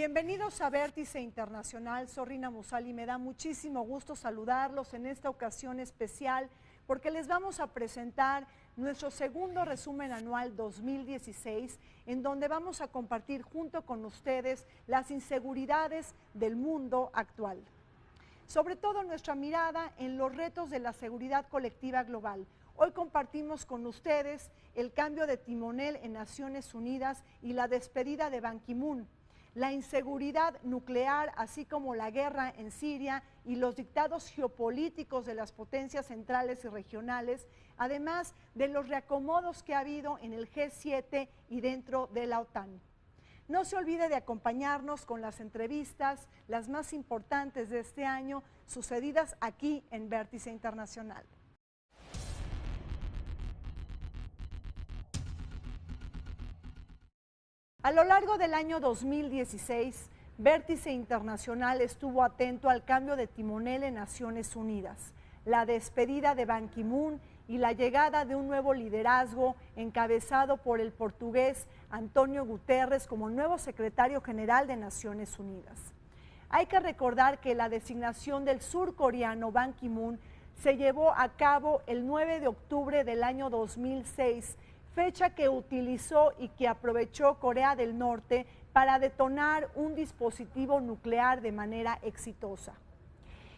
Bienvenidos a Vértice Internacional. Soy Rina Musali y me da muchísimo gusto saludarlos en esta ocasión especial porque les vamos a presentar nuestro segundo resumen anual 2016, en donde vamos a compartir junto con ustedes las inseguridades del mundo actual. Sobre todo nuestra mirada en los retos de la seguridad colectiva global. Hoy compartimos con ustedes el cambio de timonel en Naciones Unidas y la despedida de Ban Ki-moon, la inseguridad nuclear, así como la guerra en Siria y los dictados geopolíticos de las potencias centrales y regionales, además de los reacomodos que ha habido en el G7 y dentro de la OTAN. No se olvide de acompañarnos con las entrevistas, las más importantes de este año, sucedidas aquí en Vértice Internacional. A lo largo del año 2016, Vértice Internacional estuvo atento al cambio de timonel en Naciones Unidas, la despedida de Ban Ki-moon y la llegada de un nuevo liderazgo encabezado por el portugués António Guterres como nuevo secretario general de Naciones Unidas. Hay que recordar que la designación del surcoreano Ban Ki-moon se llevó a cabo el 9 de octubre del año 2006, fecha que utilizó y que aprovechó Corea del Norte para detonar un dispositivo nuclear de manera exitosa.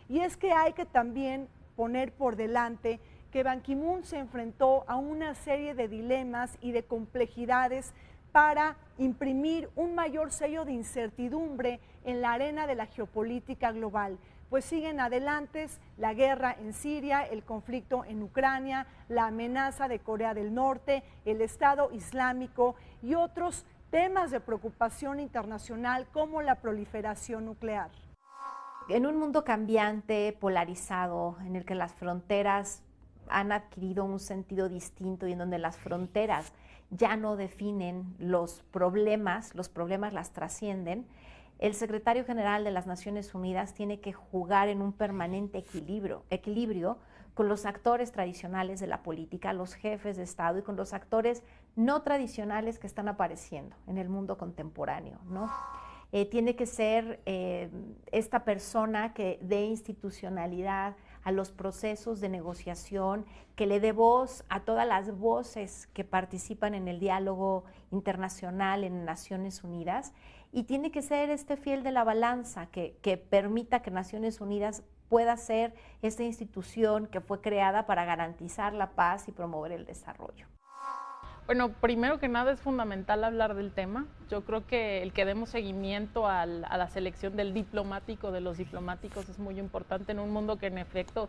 Y es que hay que también poner por delante que Ban Ki-moon se enfrentó a una serie de dilemas y de complejidades para imprimir un mayor sello de incertidumbre en la arena de la geopolítica global, pues siguen adelantes la guerra en Siria, el conflicto en Ucrania, la amenaza de Corea del Norte, el Estado Islámico y otros temas de preocupación internacional como la proliferación nuclear. En un mundo cambiante, polarizado, en el que las fronteras han adquirido un sentido distinto y en donde las fronteras ya no definen los problemas las trascienden, el secretario general de las Naciones Unidas tiene que jugar en un permanente equilibrio con los actores tradicionales de la política, los jefes de Estado y con los actores no tradicionales que están apareciendo en el mundo contemporáneo, ¿no? Tiene que ser esta persona que dé institucionalidad a los procesos de negociación, que le dé voz a todas las voces que participan en el diálogo internacional en Naciones Unidas, y tiene que ser este fiel de la balanza que permita que Naciones Unidas pueda ser esta institución que fue creada para garantizar la paz y promover el desarrollo. Bueno, primero que nada es fundamental hablar del tema. Yo creo que el que demos seguimiento a la selección del diplomático, de los diplomáticos, es muy importante en un mundo que en efecto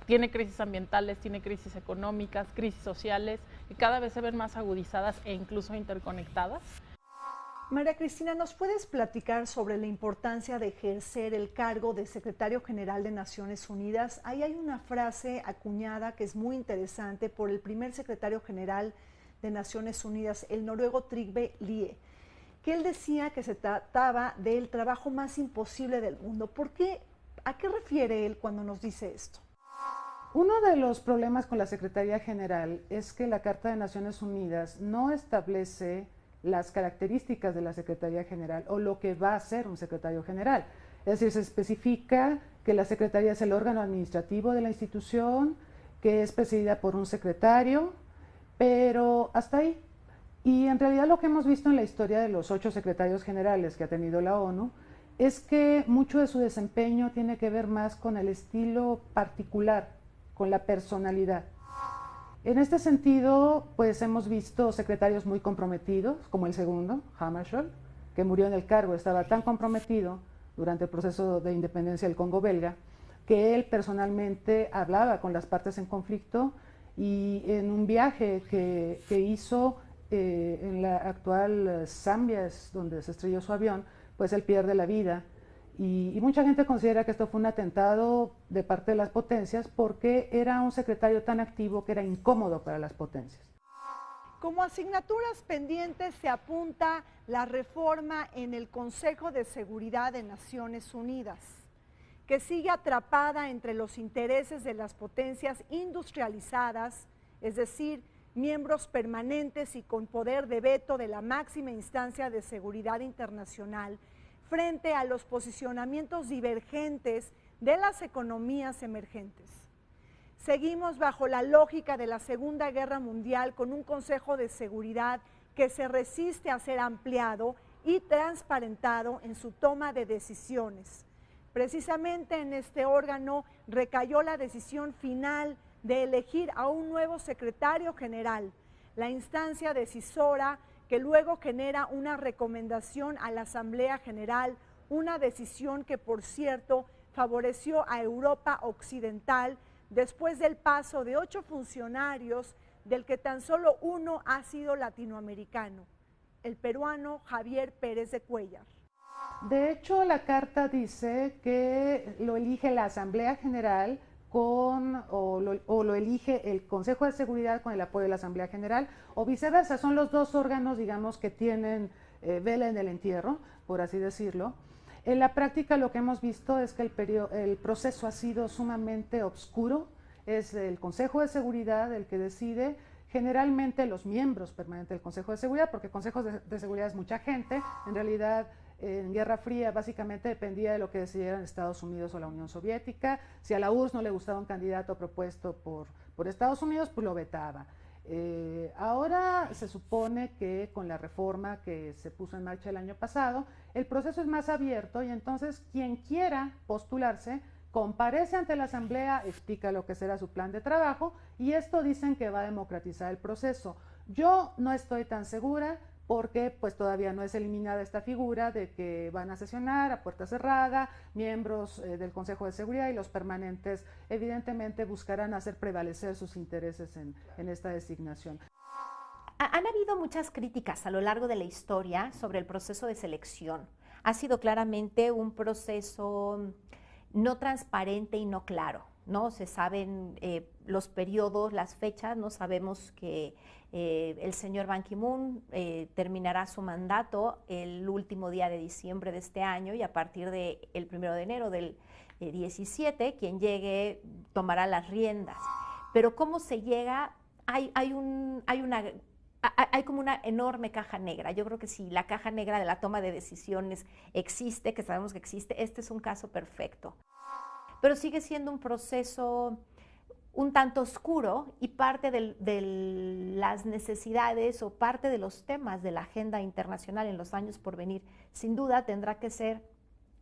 tiene crisis ambientales, tiene crisis económicas, crisis sociales, y cada vez se ven más agudizadas e incluso interconectadas. María Cristina, ¿nos puedes platicar sobre la importancia de ejercer el cargo de secretario general de Naciones Unidas? Ahí hay una frase acuñada que es muy interesante por el primer secretario general de Naciones Unidas, el noruego Trygve Lie, que él decía que se trataba del trabajo más imposible del mundo. ¿Por qué? ¿A qué refiere él cuando nos dice esto? Uno de los problemas con la Secretaría General es que la Carta de Naciones Unidas no establece las características de la Secretaría General o lo que va a ser un secretario general. Es decir, se especifica que la Secretaría es el órgano administrativo de la institución, que es presidida por un secretario, pero hasta ahí. Y en realidad lo que hemos visto en la historia de los 8 secretarios generales que ha tenido la ONU es que mucho de su desempeño tiene que ver más con el estilo particular, con la personalidad. En este sentido, pues hemos visto secretarios muy comprometidos, como el segundo, Hammarskjöld, que murió en el cargo, estaba tan comprometido durante el proceso de independencia del Congo belga, que él personalmente hablaba con las partes en conflicto, y en un viaje que hizo en la actual Zambia, es donde se estrelló su avión, pues él pierde la vida. Y mucha gente considera que esto fue un atentado de parte de las potencias porque era un secretario tan activo que era incómodo para las potencias. Como asignaturas pendientes se apunta la reforma en el Consejo de Seguridad de Naciones Unidas, que sigue atrapada entre los intereses de las potencias industrializadas, es decir, miembros permanentes y con poder de veto de la máxima instancia de seguridad internacional, frente a los posicionamientos divergentes de las economías emergentes. Seguimos bajo la lógica de la Segunda Guerra Mundial con un Consejo de Seguridad que se resiste a ser ampliado y transparentado en su toma de decisiones. Precisamente en este órgano recayó la decisión final de elegir a un nuevo secretario general, la instancia decisora que luego genera una recomendación a la Asamblea General, una decisión que, por cierto, favoreció a Europa Occidental después del paso de 8 funcionarios, del que tan solo uno ha sido latinoamericano, el peruano Javier Pérez de Cuéllar. De hecho, la carta dice que lo elige la Asamblea General o lo elige el Consejo de Seguridad con el apoyo de la Asamblea General, o viceversa. Son los dos órganos, digamos, que tienen vela en el entierro, por así decirlo. En la práctica lo que hemos visto es que el proceso ha sido sumamente oscuro. Es el Consejo de Seguridad el que decide, generalmente los miembros permanentes del Consejo de Seguridad, porque el Consejo de Seguridad es mucha gente. En realidad, en Guerra Fría básicamente dependía de lo que decidieran Estados Unidos o la Unión Soviética. Si a la URSS no le gustaba un candidato propuesto por Estados Unidos, pues lo vetaba. Ahora se supone que con la reforma que se puso en marcha el año pasado, el proceso es más abierto y entonces quien quiera postularse comparece ante la Asamblea, explica lo que será su plan de trabajo y esto dicen que va a democratizar el proceso. Yo no estoy tan segura porque pues todavía no es eliminada esta figura de que van a sesionar a puerta cerrada, miembros del Consejo de Seguridad y los permanentes evidentemente buscarán hacer prevalecer sus intereses en esta designación. Han habido muchas críticas a lo largo de la historia sobre el proceso de selección. Ha sido claramente un proceso no transparente y no claro, ¿no? Se saben los periodos, las fechas, no sabemos que el señor Ban Ki-moon terminará su mandato el último día de diciembre de este año y a partir del 1 de enero del 17, quien llegue tomará las riendas. Pero cómo se llega, hay como una enorme caja negra. Yo creo que si la caja negra de la toma de decisiones existe, que sabemos que existe, este es un caso perfecto. Pero sigue siendo un proceso un tanto oscuro y parte de las necesidades o parte de los temas de la agenda internacional en los años por venir, sin duda tendrá que ser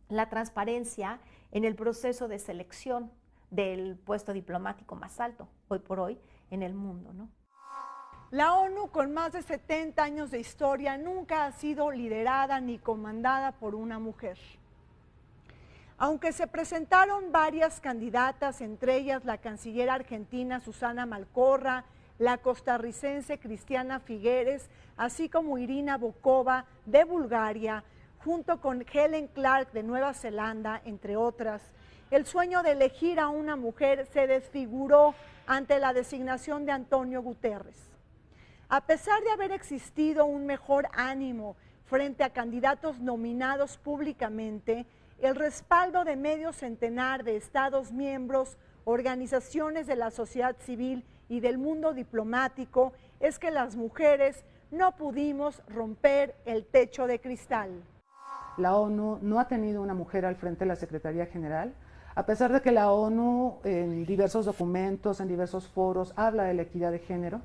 la transparencia en el proceso de selección del puesto diplomático más alto hoy por hoy en el mundo, ¿no? La ONU, con más de 70 años de historia, nunca ha sido liderada ni comandada por una mujer. Aunque se presentaron varias candidatas, entre ellas la canciller argentina Susana Malcorra, la costarricense Cristiana Figueres, así como Irina Bokova de Bulgaria, junto con Helen Clark de Nueva Zelanda, entre otras, el sueño de elegir a una mujer se desfiguró ante la designación de Antonio Guterres. A pesar de haber existido un mejor ánimo frente a candidatos nominados públicamente, el respaldo de medio centenar de Estados miembros, organizaciones de la sociedad civil y del mundo diplomático es que las mujeres no pudimos romper el techo de cristal. La ONU no ha tenido una mujer al frente de la Secretaría General, a pesar de que la ONU en diversos documentos, en diversos foros, habla de la equidad de género.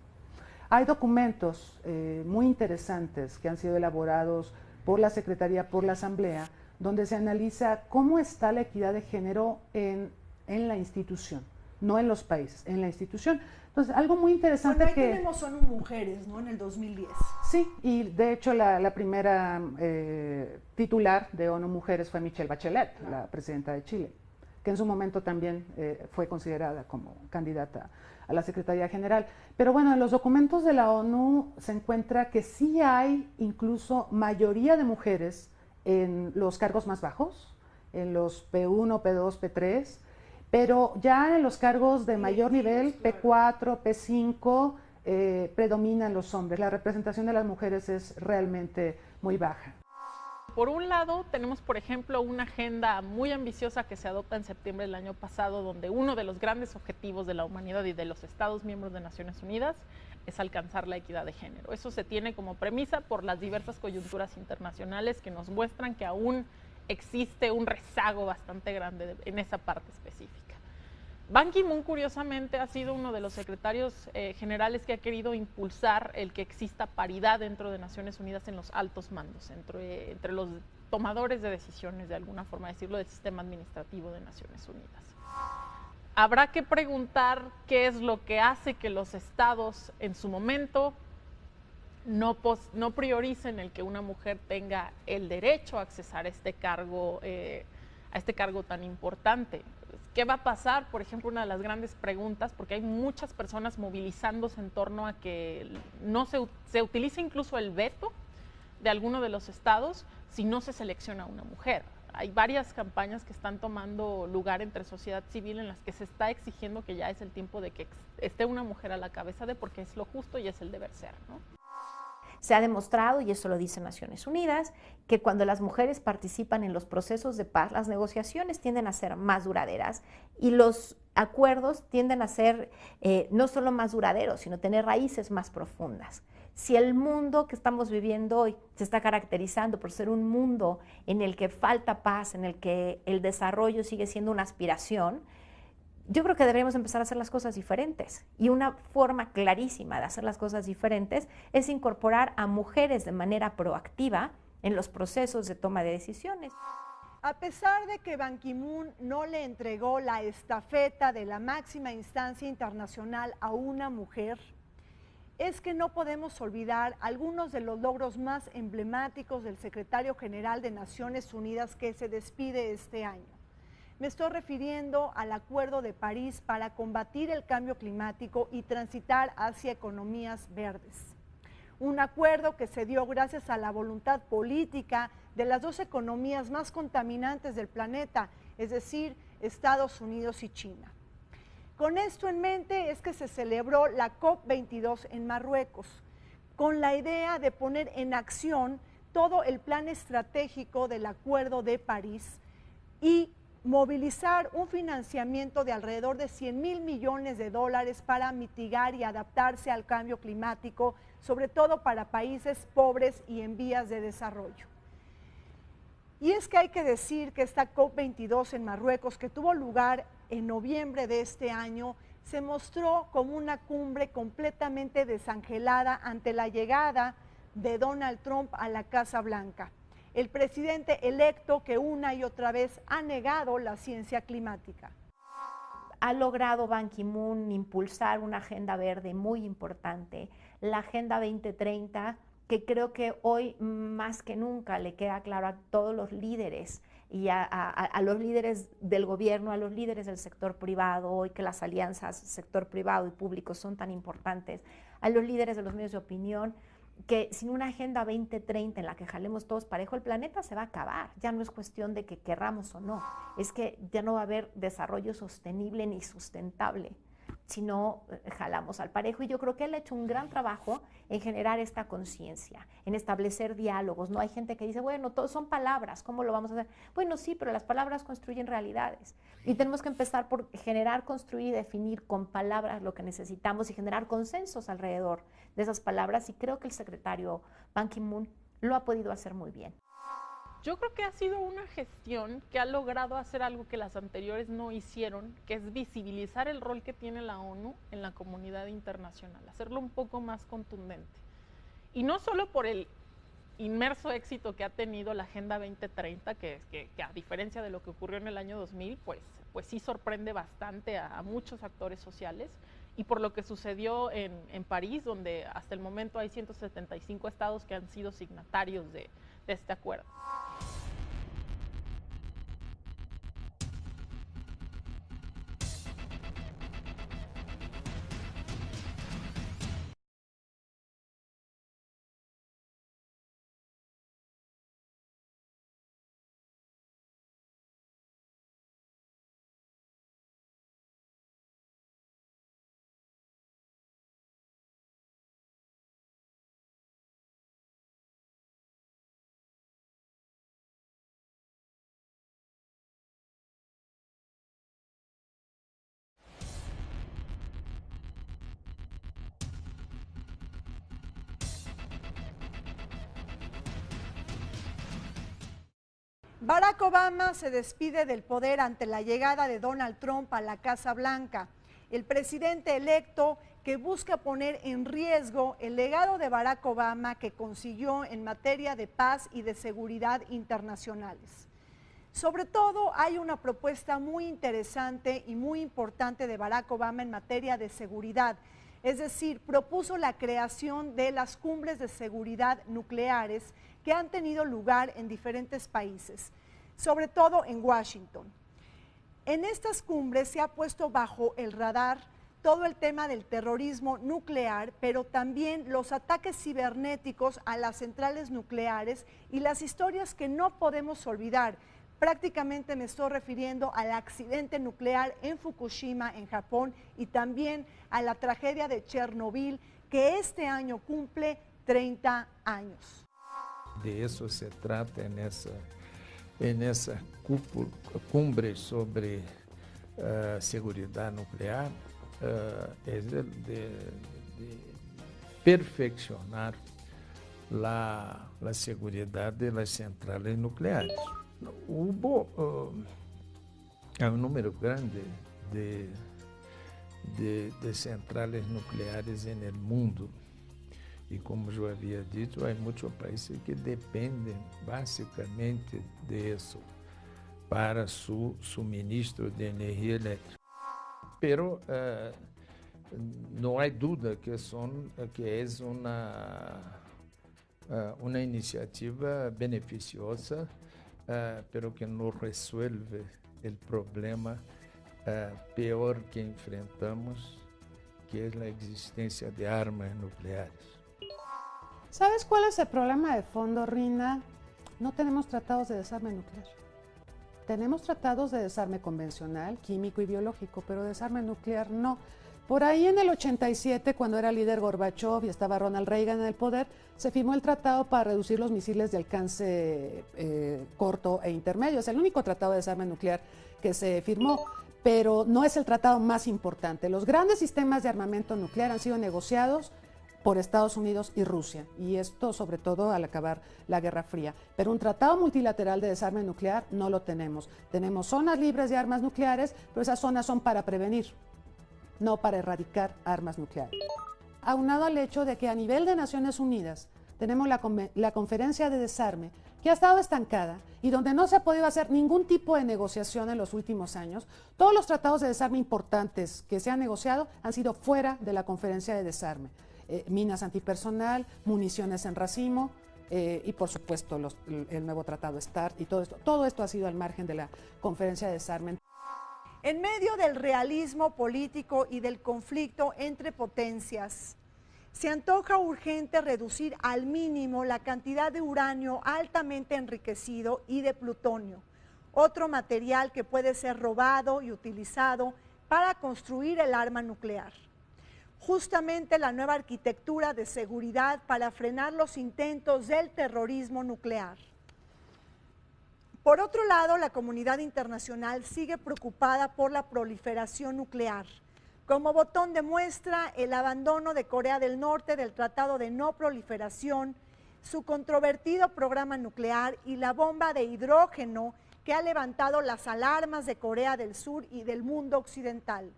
Hay documentos muy interesantes que han sido elaborados por la Secretaría, por la Asamblea, donde se analiza cómo está la equidad de género en la institución, no en los países, en la institución. Entonces, algo muy interesante bueno, ahí tenemos ONU Mujeres, ¿no? En el 2010. Sí, y de hecho la primera titular de ONU Mujeres fue Michelle Bachelet, la presidenta de Chile, que en su momento también fue considerada como candidata a la Secretaría General. Pero bueno, en los documentos de la ONU se encuentra que sí hay incluso mayoría de mujeres en los cargos más bajos, en los P1, P2, P3, pero ya en los cargos de mayor nivel, P4, P5, predominan los hombres. La representación de las mujeres es realmente muy baja. Por un lado, tenemos, por ejemplo, una agenda muy ambiciosa que se adopta en septiembre del año pasado, donde uno de los grandes objetivos de la humanidad y de los Estados miembros de Naciones Unidas es alcanzar la equidad de género. Eso se tiene como premisa por las diversas coyunturas internacionales que nos muestran que aún existe un rezago bastante grande en esa parte específica. Ban Ki-moon, curiosamente, ha sido uno de los secretarios generales que ha querido impulsar el que exista paridad dentro de Naciones Unidas en los altos mandos, entre los tomadores de decisiones, de alguna forma decirlo, del sistema administrativo de Naciones Unidas. Habrá que preguntar qué es lo que hace que los estados en su momento no prioricen el que una mujer tenga el derecho a accesar a este cargo tan importante. ¿Qué va a pasar? Por ejemplo, una de las grandes preguntas, porque hay muchas personas movilizándose en torno a que no se utilice incluso el veto de alguno de los estados si no se selecciona a una mujer. Hay varias campañas que están tomando lugar entre sociedad civil en las que se está exigiendo que ya es el tiempo de que esté una mujer a la cabeza porque es lo justo y es el deber ser, ¿no? Se ha demostrado, y eso lo dice Naciones Unidas, que cuando las mujeres participan en los procesos de paz, las negociaciones tienden a ser más duraderas y los acuerdos tienden a ser no solo más duraderos, sino tener raíces más profundas. Si el mundo que estamos viviendo hoy se está caracterizando por ser un mundo en el que falta paz, en el que el desarrollo sigue siendo una aspiración, yo creo que deberíamos empezar a hacer las cosas diferentes. Y una forma clarísima de hacer las cosas diferentes es incorporar a mujeres de manera proactiva en los procesos de toma de decisiones. A pesar de que Ban Ki-moon no le entregó la estafeta de la máxima instancia internacional a una mujer, es que no podemos olvidar algunos de los logros más emblemáticos del secretario general de Naciones Unidas que se despide este año. Me estoy refiriendo al Acuerdo de París para combatir el cambio climático y transitar hacia economías verdes. Un acuerdo que se dio gracias a la voluntad política de las dos economías más contaminantes del planeta, es decir, Estados Unidos y China. Con esto en mente es que se celebró la COP22 en Marruecos, con la idea de poner en acción todo el plan estratégico del Acuerdo de París y movilizar un financiamiento de alrededor de 100,000 millones de dólares para mitigar y adaptarse al cambio climático, sobre todo para países pobres y en vías de desarrollo. Y es que hay que decir que esta COP22 en Marruecos, que tuvo lugar en noviembre de este año, se mostró como una cumbre completamente desangelada ante la llegada de Donald Trump a la Casa Blanca, el presidente electo que una y otra vez ha negado la ciencia climática. Ha logrado Ban Ki-moon impulsar una agenda verde muy importante, la Agenda 2030, que creo que hoy más que nunca le queda claro a todos los líderes y a los líderes del gobierno, a los líderes del sector privado, hoy que las alianzas sector privado y público son tan importantes, a los líderes de los medios de opinión, que sin una Agenda 2030 en la que jalemos todos parejo, el planeta se va a acabar. Ya no es cuestión de que querramos o no, es que ya no va a haber desarrollo sostenible ni sustentable si no jalamos al parejo. Y yo creo que él ha hecho un gran trabajo en generar esta conciencia, en establecer diálogos. No hay gente que dice, bueno, todo son palabras, ¿cómo lo vamos a hacer? Bueno, sí, pero las palabras construyen realidades. Y tenemos que empezar por generar, construir y definir con palabras lo que necesitamos y generar consensos alrededor de esas palabras. Y creo que el secretario Ban Ki-moon lo ha podido hacer muy bien. Yo creo que ha sido una gestión que ha logrado hacer algo que las anteriores no hicieron, que es visibilizar el rol que tiene la ONU en la comunidad internacional, hacerlo un poco más contundente. Y no solo por el inmerso éxito que ha tenido la Agenda 2030, que a diferencia de lo que ocurrió en el año 2000, pues sí sorprende bastante a muchos actores sociales, y por lo que sucedió en París, donde hasta el momento hay 175 estados que han sido signatarios de este acuerdo. Barack Obama se despide del poder ante la llegada de Donald Trump a la Casa Blanca. El presidente electo que busca poner en riesgo el legado de Barack Obama que consiguió en materia de paz y de seguridad internacionales. Sobre todo, hay una propuesta muy interesante y muy importante de Barack Obama en materia de seguridad. Es decir, propuso la creación de las cumbres de seguridad nucleares que han tenido lugar en diferentes países, sobre todo en Washington. En estas cumbres se ha puesto bajo el radar todo el tema del terrorismo nuclear, pero también los ataques cibernéticos a las centrales nucleares y las historias que no podemos olvidar. Prácticamente me estoy refiriendo al accidente nuclear en Fukushima, en Japón, y también a la tragedia de Chernobyl, que este año cumple 30 años. De eso se trata en esa cumbre sobre seguridad nuclear, es de perfeccionar la seguridad de las centrales nucleares. Hubo un número grande de centrales nucleares en el mundo. Y como yo había dicho, hay muchos países que dependen básicamente de eso para su suministro de energía eléctrica. Pero no hay duda que es una iniciativa beneficiosa, pero que no resuelve el problema peor que enfrentamos, que es la existencia de armas nucleares. ¿Sabes cuál es el problema de fondo, Rina? No tenemos tratados de desarme nuclear. Tenemos tratados de desarme convencional, químico y biológico, pero desarme nuclear no. Por ahí en el 87, cuando era líder Gorbachev y estaba Ronald Reagan en el poder, se firmó el tratado para reducir los misiles de alcance corto e intermedio. Es el único tratado de desarme nuclear que se firmó, pero no es el tratado más importante. Los grandes sistemas de armamento nuclear han sido negociados por Estados Unidos y Rusia, y esto sobre todo al acabar la Guerra Fría. Pero un tratado multilateral de desarme nuclear no lo tenemos. Tenemos zonas libres de armas nucleares, pero esas zonas son para prevenir, no para erradicar armas nucleares. Aunado al hecho de que a nivel de Naciones Unidas tenemos la conferencia de desarme, que ha estado estancada y donde no se ha podido hacer ningún tipo de negociación en los últimos años. Todos los tratados de desarme importantes que se han negociado han sido fuera de la conferencia de desarme. Minas antipersonal, municiones en racimo y por supuesto el nuevo tratado START y todo esto ha sido al margen de la conferencia de desarme. En medio del realismo político y del conflicto entre potencias, se antoja urgente reducir al mínimo la cantidad de uranio altamente enriquecido y de plutonio, otro material que puede ser robado y utilizado para construir el arma nuclear. Justamente la nueva arquitectura de seguridad para frenar los intentos del terrorismo nuclear. Por otro lado, la comunidad internacional sigue preocupada por la proliferación nuclear. Como botón de muestra, el abandono de Corea del Norte del Tratado de No Proliferación, su controvertido programa nuclear y la bomba de hidrógeno que ha levantado las alarmas de Corea del Sur y del mundo occidental.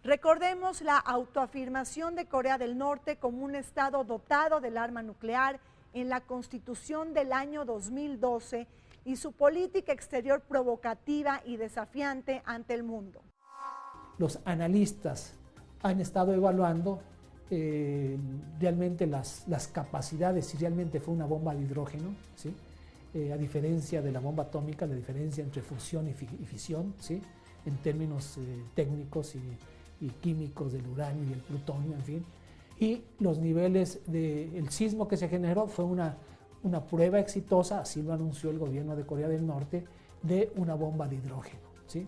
Recordemos la autoafirmación de Corea del Norte como un estado dotado del arma nuclear en la Constitución del año 2012 y su política exterior provocativa y desafiante ante el mundo. Los analistas han estado evaluando realmente las capacidades, si realmente fue una bomba de hidrógeno, ¿sí? A diferencia de la bomba atómica, la diferencia entre fusión y fisión, ¿sí? En términos técnicos y químicos del uranio y el plutonio, en fin. Y los niveles del sismo que se generó fue una prueba exitosa, así lo anunció el gobierno de Corea del Norte, de una bomba de hidrógeno, ¿sí?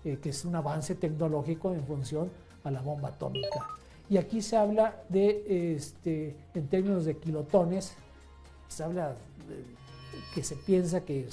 Que es un avance tecnológico en función a la bomba atómica. Y aquí se habla de, en términos de kilotones, se habla que se piensa que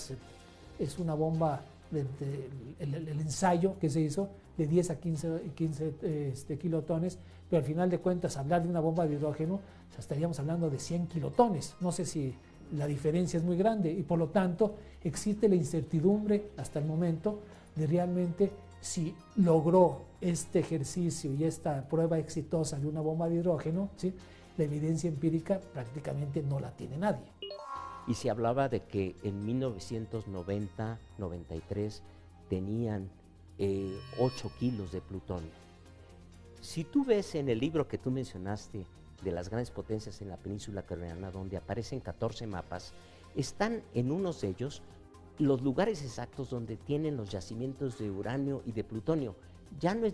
es una bomba, el ensayo que se hizo, de 10 a 15 kilotones, pero al final de cuentas hablar de una bomba de hidrógeno, o sea, estaríamos hablando de 100 kilotones. No sé si La diferencia es muy grande y por lo tanto existe la incertidumbre hasta el momento de realmente si logró este ejercicio y esta prueba exitosa de una bomba de hidrógeno, ¿sí? La evidencia empírica prácticamente no la tiene nadie. Y se hablaba de que en 1990-93 tenían 8 kilos de plutonio. Si tú ves en el libro que tú mencionaste de las grandes potencias en la península coreana, donde aparecen 14 mapas, están en unos de ellos los lugares exactos donde tienen los yacimientos de uranio y de plutonio. Ya no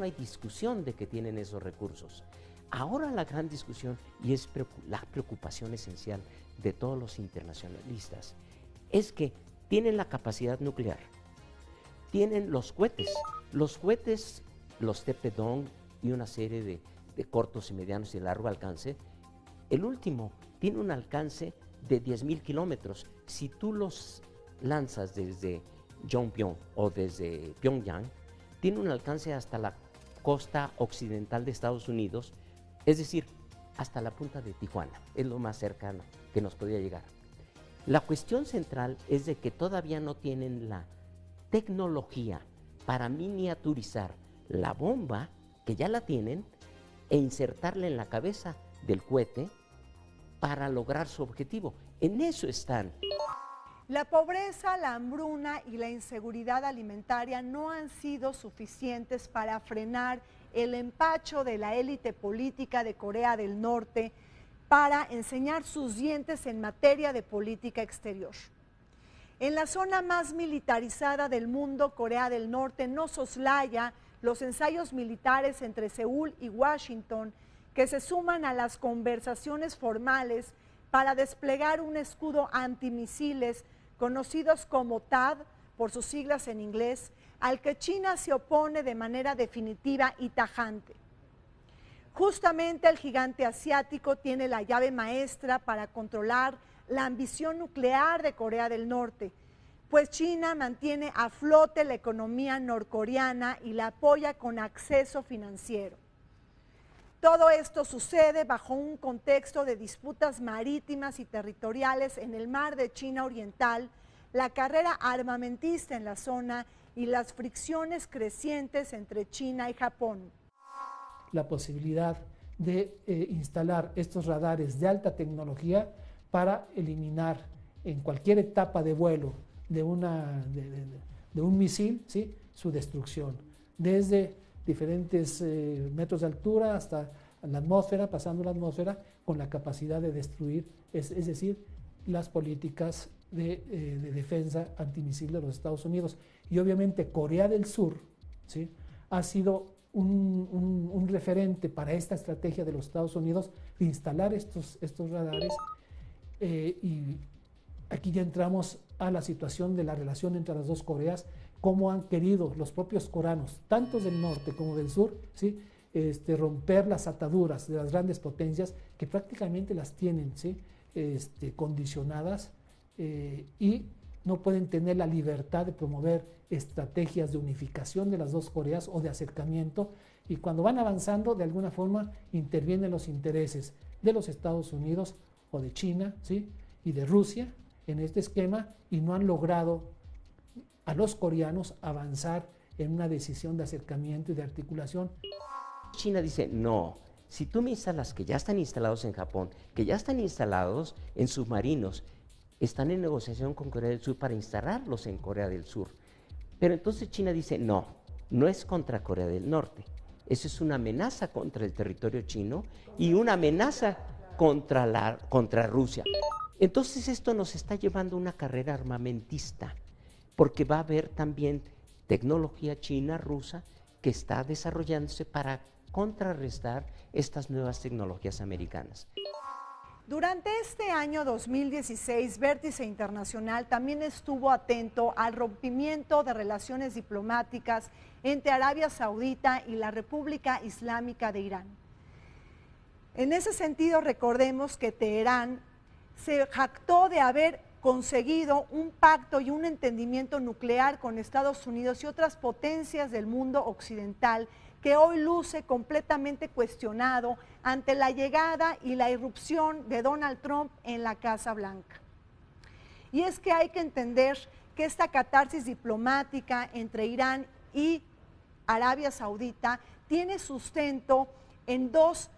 hay discusión de que tienen esos recursos. Ahora la gran discusión, y es la preocupación esencial de todos los internacionalistas, es que tienen la capacidad nuclear, tienen los cohetes, los Taepyeong y una serie de cortos y medianos y de largo alcance. El último tiene un alcance de 10,000 kilómetros. Si tú los lanzas desde Yongbyon o desde Pyongyang, tiene un alcance hasta la costa occidental de Estados Unidos, es decir, hasta la punta de Tijuana, es lo más cercano que nos podría llegar. La cuestión central es de que todavía no tienen la tecnología para miniaturizar la bomba, que ya la tienen, e insertarla en la cabeza del cohete para lograr su objetivo. En eso están. La pobreza, la hambruna y la inseguridad alimentaria no han sido suficientes para frenar el empacho de la élite política de Corea del Norte para enseñar sus dientes en materia de política exterior. En la zona más militarizada del mundo, Corea del Norte no soslaya los ensayos militares entre Seúl y Washington, que se suman a las conversaciones formales para desplegar un escudo antimisiles conocidos como THAAD, por sus siglas en inglés, al que China se opone de manera definitiva y tajante. Justamente el gigante asiático tiene la llave maestra para controlar la ambición nuclear de Corea del Norte, pues China mantiene a flote la economía norcoreana y la apoya con acceso financiero. Todo esto sucede bajo un contexto de disputas marítimas y territoriales en el mar de China Oriental, la carrera armamentista en la zona y las fricciones crecientes entre China y Japón. La posibilidad de instalar estos radares de alta tecnología para eliminar en cualquier etapa de vuelo de un misil, ¿sí?, su destrucción, desde diferentes metros de altura hasta la atmósfera, pasando la atmósfera, con la capacidad de destruir, es decir, las políticas de defensa antimisil de los Estados Unidos. Y obviamente Corea del Sur, ¿sí?, ha sido un referente para esta estrategia de los Estados Unidos de instalar estos radares, y aquí ya entramos a la situación de la relación entre las dos Coreas, cómo han querido los propios coreanos, tanto del norte como del sur, ¿sí?, romper las ataduras de las grandes potencias que prácticamente las tienen, ¿sí?, condicionadas, y no pueden tener la libertad de promover estrategias de unificación de las dos Coreas o de acercamiento, y cuando van avanzando de alguna forma intervienen los intereses de los Estados Unidos o de China, ¿sí?, y de Rusia en este esquema, y no han logrado a los coreanos avanzar en una decisión de acercamiento y de articulación. China dice, no, si tú me instalas, que ya están instalados en Japón, que ya están instalados en submarinos, están en negociación con Corea del Sur para instalarlos en Corea del Sur. Pero entonces China dice, no, no es contra Corea del Norte, eso es una amenaza contra el territorio chino y una amenaza contra Rusia. Entonces esto nos está llevando a una carrera armamentista, porque va a haber también tecnología china, rusa, que está desarrollándose para contrarrestar estas nuevas tecnologías americanas. Durante este año 2016, Vértice Internacional también estuvo atento al rompimiento de relaciones diplomáticas entre Arabia Saudita y la República Islámica de Irán. En ese sentido, recordemos que Teherán se jactó de haber conseguido un pacto y un entendimiento nuclear con Estados Unidos y otras potencias del mundo occidental que hoy luce completamente cuestionado ante la llegada y la irrupción de Donald Trump en la Casa Blanca. Y es que hay que entender que esta catarsis diplomática entre Irán y Arabia Saudita tiene sustento en dos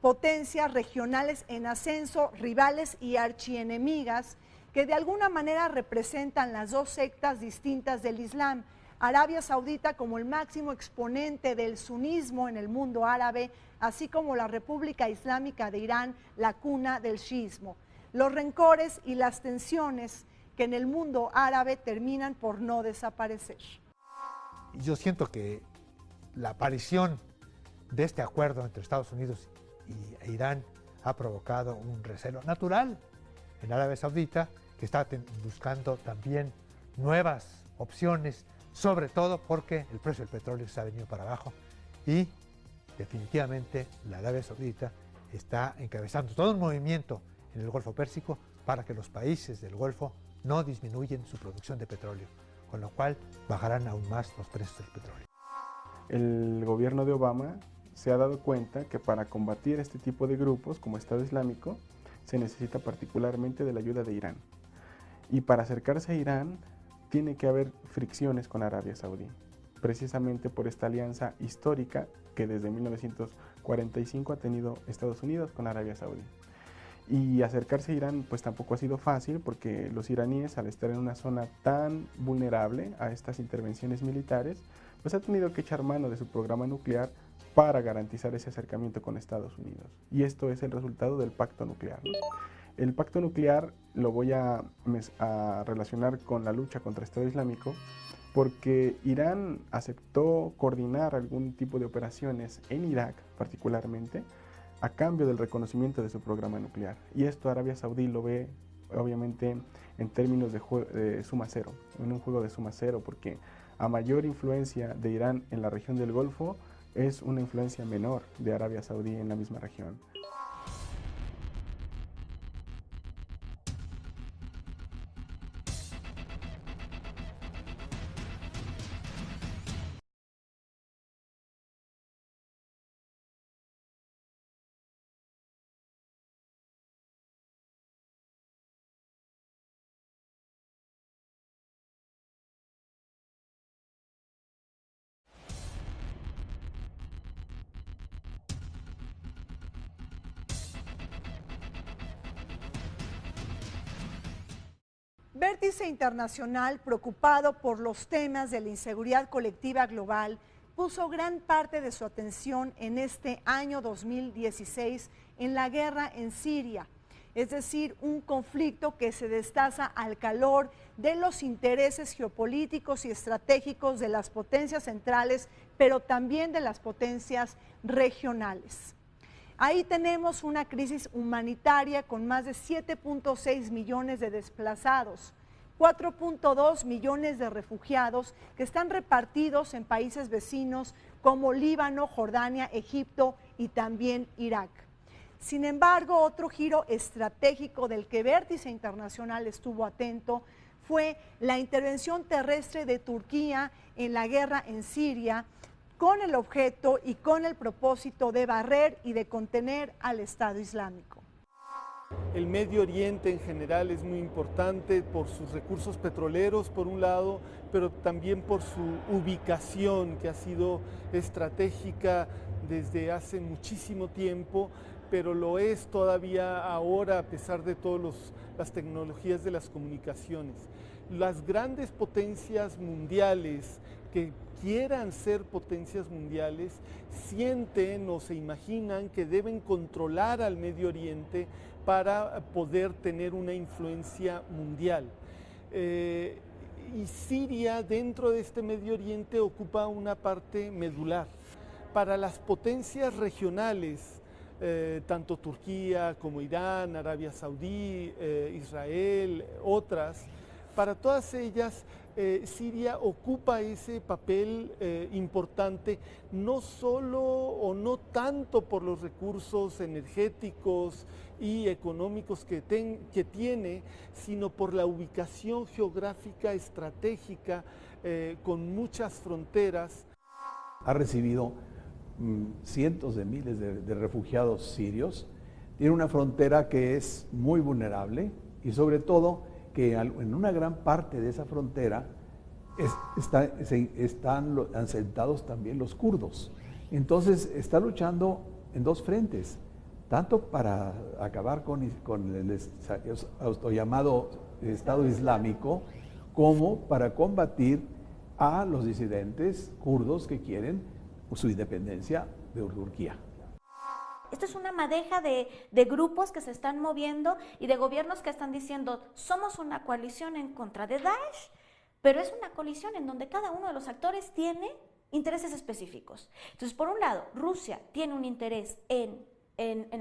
potencias regionales en ascenso, rivales y archienemigas, que de alguna manera representan las dos sectas distintas del Islam. Arabia Saudita como el máximo exponente del sunismo en el mundo árabe, así como la República Islámica de Irán, la cuna del chiismo. Los rencores y las tensiones que en el mundo árabe terminan por no desaparecer. Yo siento que la aparición de este acuerdo entre Estados Unidos e Irán ha provocado un recelo natural en Arabia Saudita, que está buscando también nuevas opciones, sobre todo porque el precio del petróleo se ha venido para abajo y definitivamente la Arabia Saudita está encabezando todo un movimiento en el Golfo Pérsico para que los países del Golfo no disminuyen su producción de petróleo, con lo cual bajarán aún más los precios del petróleo. El gobierno de Obama se ha dado cuenta que para combatir este tipo de grupos como Estado Islámico se necesita particularmente de la ayuda de Irán. Y para acercarse a Irán tiene que haber fricciones con Arabia Saudí, precisamente por esta alianza histórica que desde 1945 ha tenido Estados Unidos con Arabia Saudí. Y acercarse a Irán pues tampoco ha sido fácil, porque los iraníes, al estar en una zona tan vulnerable a estas intervenciones militares, pues ha tenido que echar mano de su programa nuclear para garantizar ese acercamiento con Estados Unidos. Y esto es el resultado del pacto nuclear, ¿no? El pacto nuclear lo voy a relacionar con la lucha contra el Estado Islámico, porque Irán aceptó coordinar algún tipo de operaciones en Irak particularmente, a cambio del reconocimiento de su programa nuclear. Y esto Arabia Saudí lo ve obviamente en términos de suma cero, en un juego de suma cero, porque a mayor influencia de Irán en la región del Golfo, es una influencia menor de Arabia Saudí en la misma región. Vértice Internacional, preocupado por los temas de la inseguridad colectiva global, puso gran parte de su atención en este año 2016 en la guerra en Siria, es decir, un conflicto que se destaza al calor de los intereses geopolíticos y estratégicos de las potencias centrales, pero también de las potencias regionales. Ahí tenemos una crisis humanitaria con más de 7.6 millones de desplazados, 4.2 millones de refugiados que están repartidos en países vecinos como Líbano, Jordania, Egipto y también Irak. Sin embargo, otro giro estratégico del que Vértice Internacional estuvo atento fue la intervención terrestre de Turquía en la guerra en Siria, con el objeto y con el propósito de barrer y de contener al Estado Islámico. El Medio Oriente en general es muy importante por sus recursos petroleros, por un lado, pero también por su ubicación, que ha sido estratégica desde hace muchísimo tiempo, pero lo es todavía ahora a pesar de todas las tecnologías de las comunicaciones. Las grandes potencias mundiales que quieran ser potencias mundiales sienten o se imaginan que deben controlar al Medio Oriente para poder tener una influencia mundial. Y Siria dentro de este Medio Oriente ocupa una parte medular. Para las potencias regionales, tanto Turquía como Irán, Arabia Saudí, Israel, otras, para todas ellas Siria ocupa ese papel importante, no solo o no tanto por los recursos energéticos y económicos que tiene, sino por la ubicación geográfica estratégica con muchas fronteras. Ha recibido cientos de miles de refugiados sirios, tiene una frontera que es muy vulnerable y sobre todo que en una gran parte de esa frontera están asentados también los kurdos. Entonces está luchando en dos frentes, tanto para acabar con el autollamado Estado Islámico, como para combatir a los disidentes kurdos que quieren su independencia de Turquía. Esto es una madeja de grupos que se están moviendo y de gobiernos que están diciendo somos una coalición en contra de Daesh, pero es una coalición en donde cada uno de los actores tiene intereses específicos. Entonces, por un lado, Rusia tiene un interés en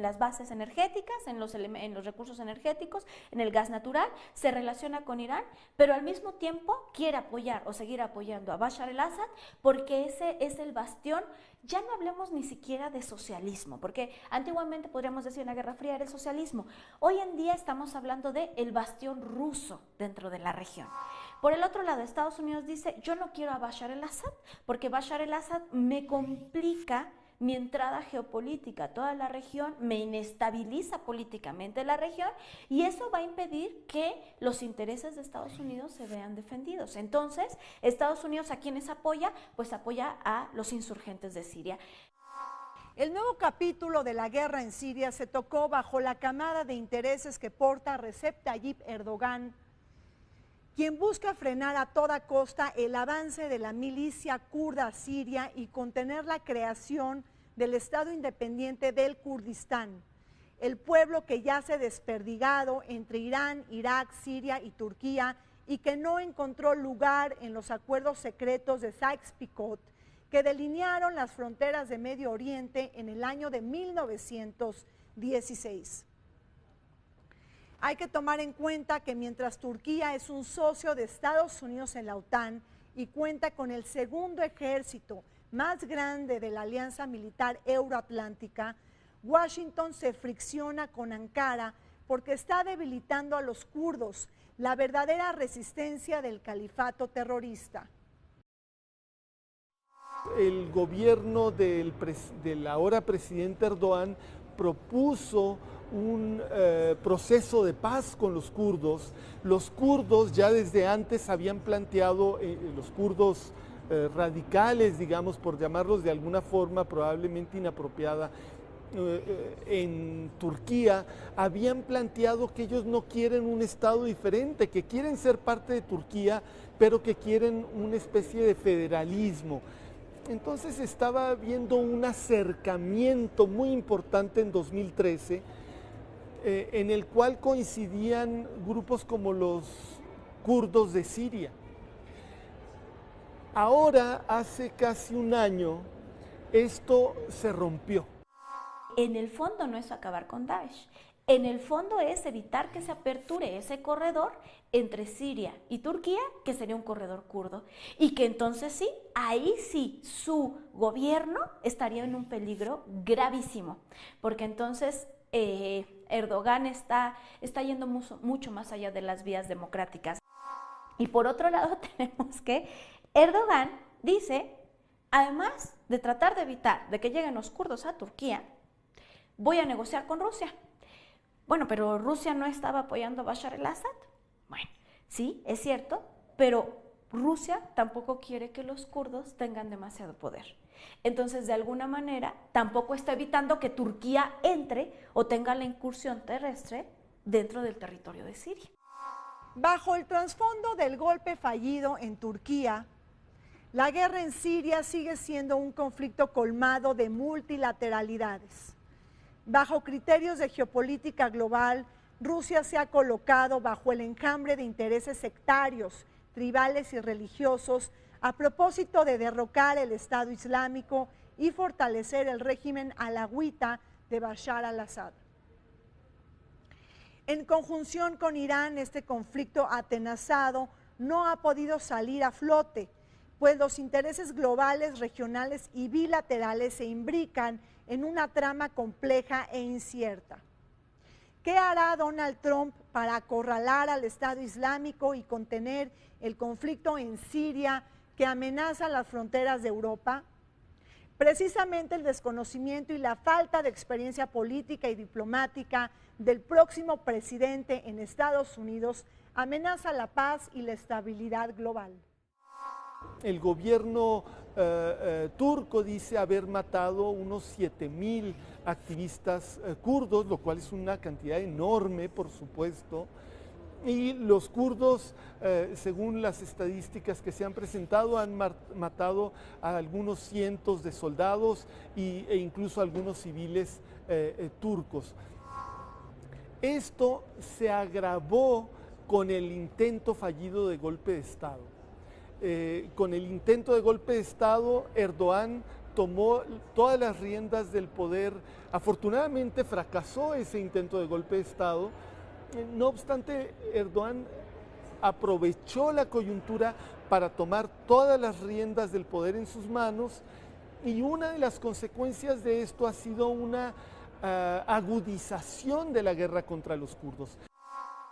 las bases energéticas, en los recursos energéticos, en el gas natural, se relaciona con Irán, pero al mismo tiempo quiere apoyar o seguir apoyando a Bashar al-Assad porque ese es el bastión. Ya no hablemos ni siquiera de socialismo, porque antiguamente podríamos decir en la Guerra Fría era el socialismo. Hoy en día estamos hablando de el bastión ruso dentro de la región. Por el otro lado, Estados Unidos dice, yo no quiero a Bashar al-Assad, porque Bashar al-Assad me complica mi entrada geopolítica a toda la región, me inestabiliza políticamente la región y eso va a impedir que los intereses de Estados Unidos se vean defendidos. Entonces, Estados Unidos, ¿a quiénes apoya? Pues apoya a los insurgentes de Siria. El nuevo capítulo de la guerra en Siria se tocó bajo la camada de intereses que porta Recep Tayyip Erdogan, quien busca frenar a toda costa el avance de la milicia kurda siria y contener la creación del Estado independiente del Kurdistán, el pueblo que yace desperdigado entre Irán, Irak, Siria y Turquía y que no encontró lugar en los acuerdos secretos de Sykes-Picot que delinearon las fronteras de Medio Oriente en el año de 1916. Hay que tomar en cuenta que mientras Turquía es un socio de Estados Unidos en la OTAN y cuenta con el segundo ejército más grande de la alianza militar euroatlántica, Washington se fricciona con Ankara porque está debilitando a los kurdos, la verdadera resistencia del califato terrorista. El gobierno del ahora presidente Erdogan propuso un proceso de paz con los kurdos. Los kurdos ya desde antes habían planteado, los kurdos radicales, digamos, por llamarlos de alguna forma probablemente inapropiada, en Turquía, habían planteado que ellos no quieren un Estado diferente, que quieren ser parte de Turquía, pero que quieren una especie de federalismo. Entonces estaba habiendo un acercamiento muy importante en 2013, en el cual coincidían grupos como los kurdos de Siria. Ahora, hace casi un año, esto se rompió. En el fondo no es acabar con Daesh, en el fondo es evitar que se aperture ese corredor entre Siria y Turquía, que sería un corredor kurdo, y que entonces sí, ahí sí, su gobierno estaría en un peligro gravísimo, porque entonces Erdogan está yendo mucho más allá de las vías democráticas. Y por otro lado tenemos que Erdogan dice, además de tratar de evitar de que lleguen los kurdos a Turquía, voy a negociar con Rusia. Bueno, pero Rusia no estaba apoyando a Bashar al-Assad. Bueno, sí, es cierto, pero Rusia tampoco quiere que los kurdos tengan demasiado poder. Entonces, de alguna manera, tampoco está evitando que Turquía entre o tenga la incursión terrestre dentro del territorio de Siria. Bajo el trasfondo del golpe fallido en Turquía, la guerra en Siria sigue siendo un conflicto colmado de multilateralidades. Bajo criterios de geopolítica global, Rusia se ha colocado bajo el enjambre de intereses sectarios, tribales y religiosos a propósito de derrocar el Estado Islámico y fortalecer el régimen alawita de Bashar al-Assad. En conjunción con Irán, este conflicto atenazado no ha podido salir a flote, pues los intereses globales, regionales y bilaterales se imbrican en una trama compleja e incierta. ¿Qué hará Donald Trump para acorralar al Estado Islámico y contener el conflicto en Siria que amenaza las fronteras de Europa? Precisamente el desconocimiento y la falta de experiencia política y diplomática del próximo presidente en Estados Unidos amenaza la paz y la estabilidad global. El gobierno turco dice haber matado unos 7.000 activistas kurdos, lo cual es una cantidad enorme, por supuesto. Y los kurdos, según las estadísticas que se han presentado, han matado a algunos cientos de soldados e incluso a algunos civiles turcos. Esto se agravó con el intento fallido de golpe de Estado. Con el intento de golpe de Estado, Erdogan tomó todas las riendas del poder. Afortunadamente fracasó ese intento de golpe de Estado. No obstante, Erdogan aprovechó la coyuntura para tomar todas las riendas del poder en sus manos, y una de las consecuencias de esto ha sido una agudización de la guerra contra los kurdos.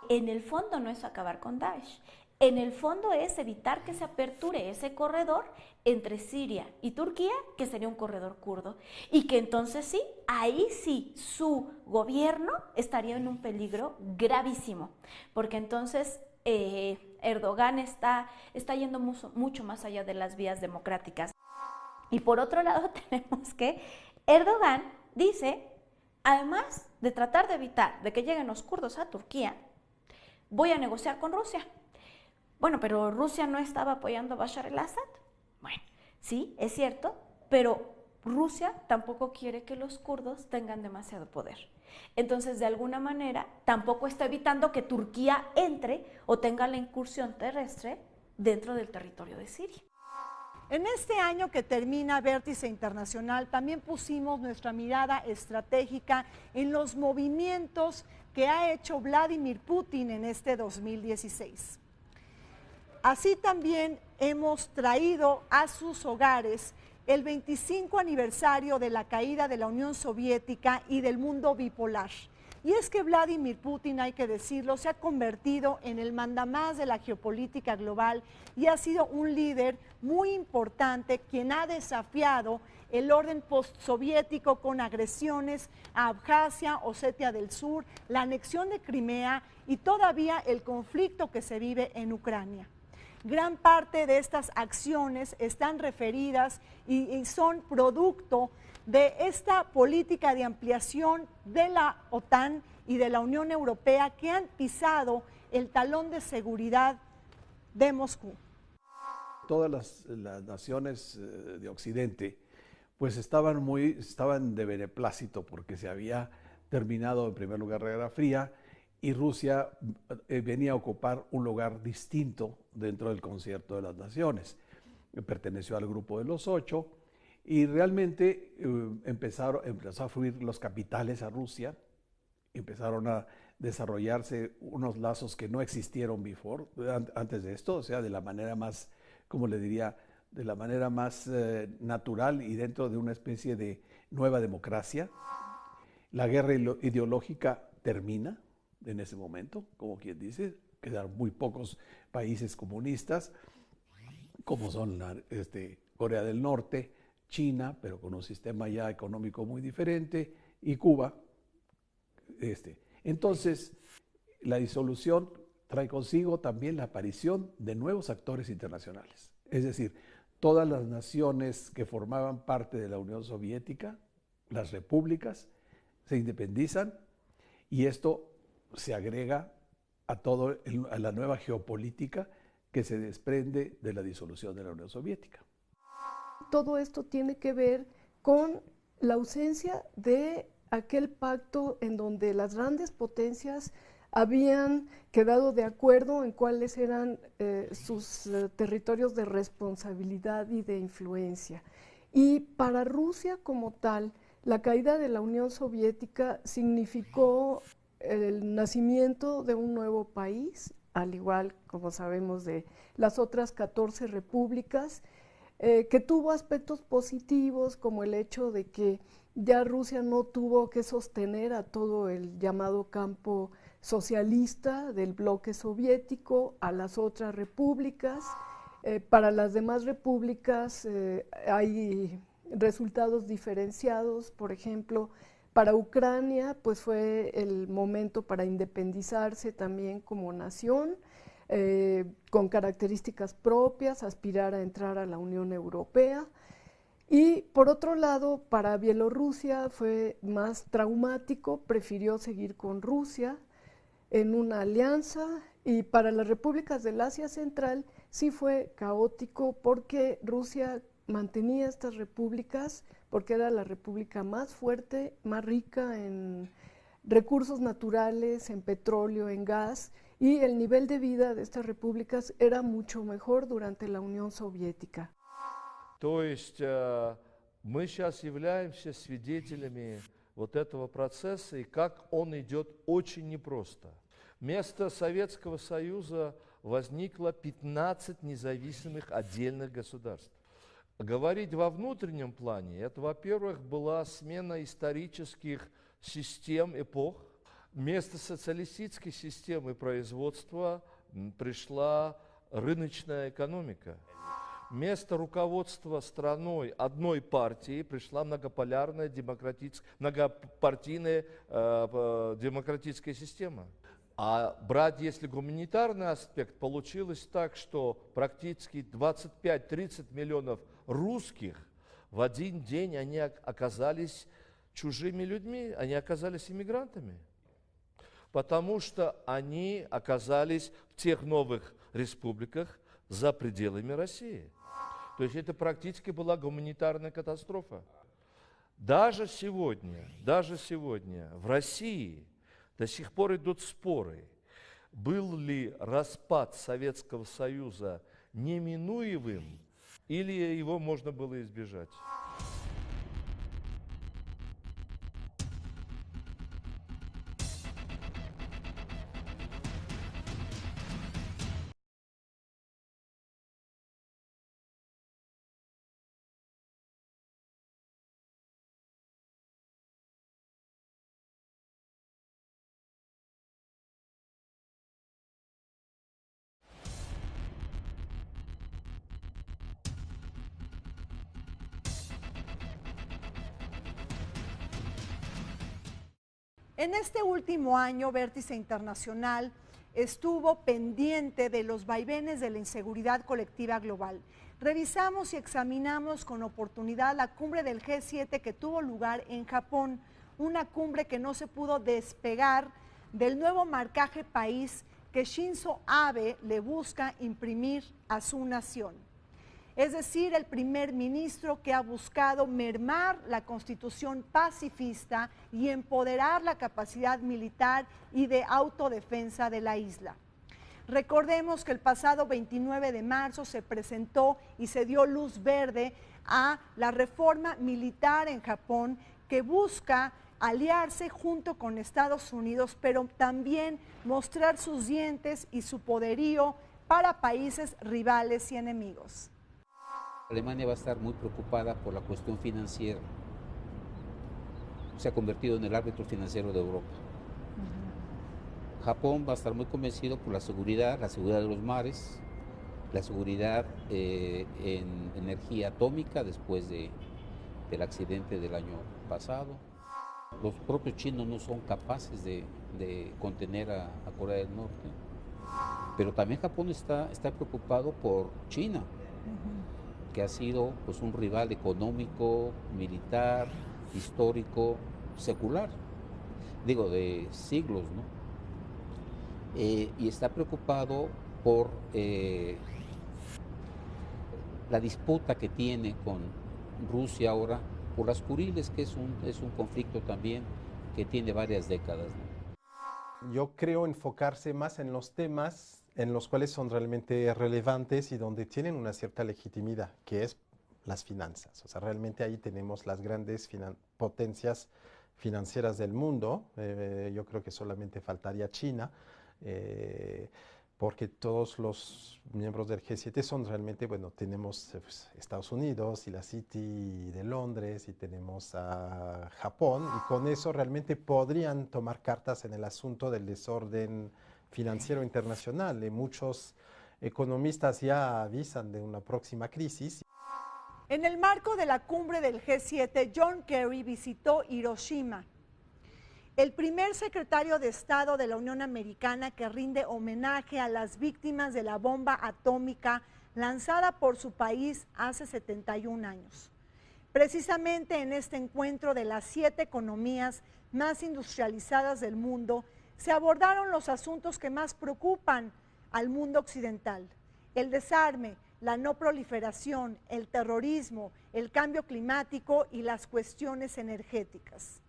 En el fondo no es acabar con Daesh. En el fondo es evitar que se aperture ese corredor entre Siria y Turquía, que sería un corredor kurdo, y que entonces sí, ahí sí, su gobierno estaría en un peligro gravísimo, porque entonces Erdogan está yendo mucho más allá de las vías democráticas. Y por otro lado tenemos que Erdogan dice, además de tratar de evitar de que lleguen los kurdos a Turquía, voy a negociar con Rusia. Bueno, pero Rusia no estaba apoyando a Bashar al-Assad. Bueno, sí, es cierto, pero Rusia tampoco quiere que los kurdos tengan demasiado poder. Entonces, de alguna manera, tampoco está evitando que Turquía entre o tenga la incursión terrestre dentro del territorio de Siria. En este año que termina Vértice Internacional, también pusimos nuestra mirada estratégica en los movimientos que ha hecho Vladimir Putin en este 2016. Así también hemos traído a sus hogares el 25 aniversario de la caída de la Unión Soviética y del mundo bipolar. Y es que Vladimir Putin, hay que decirlo, se ha convertido en el mandamás de la geopolítica global y ha sido un líder muy importante quien ha desafiado el orden postsoviético con agresiones a Abjasia, Osetia del Sur, la anexión de Crimea y todavía el conflicto que se vive en Ucrania. Gran parte de estas acciones están referidas y son producto de esta política de ampliación de la OTAN y de la Unión Europea que han pisado el talón de seguridad de Moscú. Todas las naciones de Occidente pues estaban de beneplácito porque se había terminado en primer lugar la Guerra Fría y Rusia venía a ocupar un lugar distinto dentro del concierto de las naciones. Perteneció al grupo de los 8 y realmente empezó a fluir los capitales a Rusia, empezaron a desarrollarse unos lazos que no existieron antes de esto, o sea, de la manera más, como le diría, de la manera más natural y dentro de una especie de nueva democracia. La guerra ideológica termina en ese momento, como quien dice, quedaron muy pocos países comunistas, como son Corea del Norte, China, pero con un sistema ya económico muy diferente, y Cuba. Entonces, la disolución trae consigo también la aparición de nuevos actores internacionales. Es decir, todas las naciones que formaban parte de la Unión Soviética, las repúblicas, se independizan y esto se agrega a la nueva geopolítica que se desprende de la disolución de la Unión Soviética. Todo esto tiene que ver con la ausencia de aquel pacto en donde las grandes potencias habían quedado de acuerdo en cuáles eran sus territorios de responsabilidad y de influencia. Y para Rusia como tal, la caída de la Unión Soviética significó el nacimiento de un nuevo país, al igual como sabemos de las otras 14 repúblicas, que tuvo aspectos positivos como el hecho de que ya Rusia no tuvo que sostener a todo el llamado campo socialista del bloque soviético, a las otras repúblicas. Para las demás repúblicas hay resultados diferenciados. Por ejemplo, para Ucrania, pues fue el momento para independizarse también como nación, con características propias, aspirar a entrar a la Unión Europea. Y por otro lado, para Bielorrusia fue más traumático, prefirió seguir con Rusia en una alianza, y para las repúblicas del Asia Central sí fue caótico porque Rusia mantenía estas repúblicas porque era la república más fuerte, más rica en recursos naturales, en petróleo, en gas, y el nivel de vida de estas repúblicas era mucho mejor durante la Unión Soviética. То есть мы сейчас являемся свидетелями вот этого процесса, и как он идет очень непросто. Вместо Советского Союза возникло 15 независимых отдельных государств. Говорить во внутреннем плане, это, во-первых, была смена исторических систем, эпох. Вместо социалистической системы производства пришла рыночная экономика. Вместо руководства страной одной партии пришла многопартийная демократическая система. А брать, если гуманитарный аспект, получилось так, что практически 25-30 миллионов русских в один день они оказались чужими людьми, они оказались иммигрантами. Потому что они оказались в тех новых республиках за пределами России. То есть это практически была гуманитарная катастрофа. Даже сегодня в России до сих пор идут споры, был ли распад Советского Союза неминуемым, или его можно было избежать. En este último año, Vértice Internacional estuvo pendiente de los vaivenes de la inseguridad colectiva global. Revisamos y examinamos con oportunidad la cumbre del G7 que tuvo lugar en Japón, una cumbre que no se pudo despegar del nuevo marcaje país que Shinzo Abe le busca imprimir a su nación. Es decir, el primer ministro que ha buscado mermar la constitución pacifista y empoderar la capacidad militar y de autodefensa de la isla. Recordemos que el pasado 29 de marzo se presentó y se dio luz verde a la reforma militar en Japón que busca aliarse junto con Estados Unidos, pero también mostrar sus dientes y su poderío para países rivales y enemigos. Alemania va a estar muy preocupada por la cuestión financiera. Se ha convertido en el árbitro financiero de Europa. Japón va a estar muy convencido por la seguridad de los mares, la seguridad en energía atómica después del accidente del año pasado. Los propios chinos no son capaces de contener a Corea del Norte, pero también Japón está preocupado por China, que ha sido pues, un rival económico, militar, histórico, secular, digo, de siglos, ¿no? Y está preocupado por la disputa que tiene con Rusia ahora, por las Kuriles, que es un conflicto también que tiene varias décadas, ¿no? Yo creo enfocarse más en los temas en los cuales son realmente relevantes y donde tienen una cierta legitimidad, que es las finanzas. O sea, realmente ahí tenemos las grandes potencias financieras del mundo. Yo creo que solamente faltaría China, porque todos los miembros del G7 son realmente, bueno, tenemos pues, Estados Unidos y la City de Londres y tenemos a Japón, y con eso realmente podrían tomar cartas en el asunto del desorden financiero internacional. Muchos economistas ya avisan de una próxima crisis. En el marco de la cumbre del G7, John Kerry visitó Hiroshima. El primer secretario de Estado de la Unión Americana que rinde homenaje a las víctimas de la bomba atómica lanzada por su país hace 71 años. Precisamente en este encuentro de las 7 economías más industrializadas del mundo, se abordaron los asuntos que más preocupan al mundo occidental: el desarme, la no proliferación, el terrorismo, el cambio climático y las cuestiones energéticas.